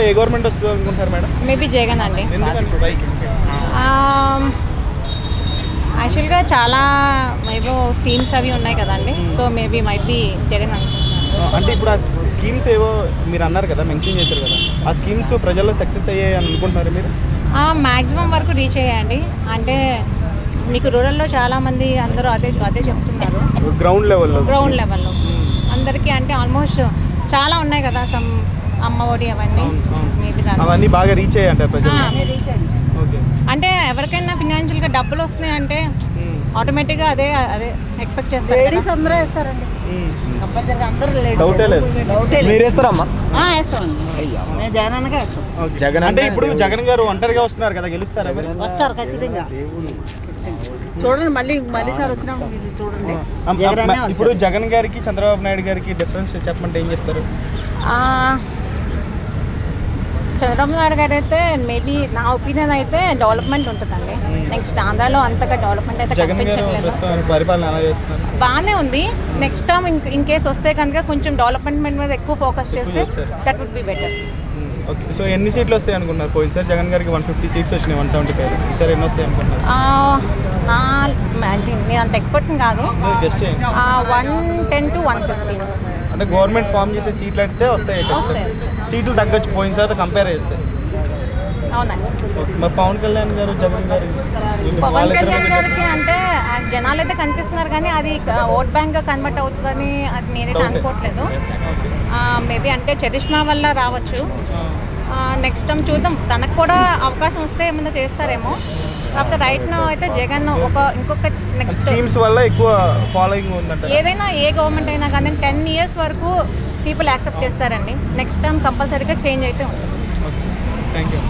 ఏ government వస్తుంది అనుకుంటారు madam? Maybe Jagan అండి. యాక్చువల్గా చాలా ఏవో స్కీమ్స్ అవి ఉన్నాయి కదండి, so maybe might be Jagan అనుకుంటున్నాను. అంటే ఇప్పుడు ఆ స్కీమ్స్ ఏవో మీరు అన్నారు కదా, మెన్షన్ చేశారు కదా, ఆ స్కీమ్స్ ప్రజల్లో సక్సెస్ అయ్యాయి అని అనుకుంటున్నారు మీరు? మ్యాక్సిమం వరకు రీచ్ అయ్యాయండి. అంటే మీకు రూరల్లో చాలామంది అందరూ అదే చెప్తున్నారు. గ్రౌండ్ లెవెల్లో అందరికీ అంటే ఆల్మోస్ట్ చాలా ఉన్నాయి కదా, సమ్ అమ్మ ఒడి అవన్నీ మేబీ అవన్నీ బాగా రీచ్ అయ్యాయి అంటారు ప్రజలు. అంటే ఎవరికైనా ఫినాన్షియల్గా డబ్బులు వస్తున్నాయి అంటే ఆటోమేటిక్గా అదే ఎక్స్పెక్ట్ చేస్తారు. లేడీస్ అందరూ వేస్తారండి, కంపల్సరీగా అందరూ డౌటే లేదు. మీరు వేస్తారమ్మా? వేస్తామండి, నేను జగన్గా వేస్తాం. జగన్ అంటే ఇప్పుడు జగన్ గారు ఒంటరిగా వస్తున్నారు కదా, గెలుస్తారా? వస్తారు ఖచ్చితంగా. చూడండి మళ్ళీ సార్ వచ్చినప్పుడు చూడండి. ఇప్పుడు జగన్ గారికి చంద్రబాబు నాయుడు గారికి డిఫరెన్స్ చెప్పమంటే ఏం చెప్తారు? చంద్రబాబు నాయుడు గారు అయితే మేబీ నా ఒపీనియన్ అయితే డెవలప్మెంట్ ఉంటుందండి. నెక్స్ట్ ఆంధ్రాలో అంతగా డెవలప్మెంట్ అయితే కనిపించట్లేదు. పరిపాలన ఎలా చేస్తున్నారు? బాగానే ఉంది. నెక్స్ట్ టైం ఇన్ కేస్ వస్తే కనుక కొంచెం డెవలప్మెంట్ మీద ఎక్కువ ఫోకస్ చేస్తే that would be better. Okay, so ఎన్ని సీట్లు వస్తాయి అనుకున్నారు? పోయినసారి జగన్ గారికి 150 సీట్స్ వచ్చినాయి, 175. ఈసారి ఎన్ని వస్తాయి అనుకున్నారు? నేను అంత ఎక్స్పర్ట్ కాదు, 110 to 150. అంటే గవర్నమెంట్ ఫామ్ చేసే సీట్లు అయితే వస్తాయి. సీట్లు తగ్గొచ్చు పోయినసారి కంపేర్ చేస్తే. అవునండి. మరి పవన్ కళ్యాణ్ గారు జగన్ గారు పవన్ కళ్యాణ్ గారికి అంటే జనాలు అయితే కనిపిస్తున్నారు కానీ అది ఓట్ బ్యాంక్గా కన్వర్ట్ అవుతుందని అది నేనైతే అనుకోవట్లేదు. మేబీ అంటే చరిష్మా వల్ల రావచ్చు. నెక్స్ట్ టైం చూద్దాం, తనకు కూడా అవకాశం వస్తే ఏమైనా చేస్తారేమో. కాకపోతే రైట్ నో అయితే జగన్ ఇంకొక నెక్స్ట్ స్కీమ్స్ వల్ల ఎక్కువ ఫాలోయింగ్ ఉందంట. ఏదైనా ఏ గవర్నమెంట్ అయినా కానీ 10 years వరకు పీపుల్ యాక్సెప్ట్ చేస్తారండి. నెక్స్ట్ టైం కంపల్సరీగా చేంజ్ అయితే ఉంటుంది. Thank you.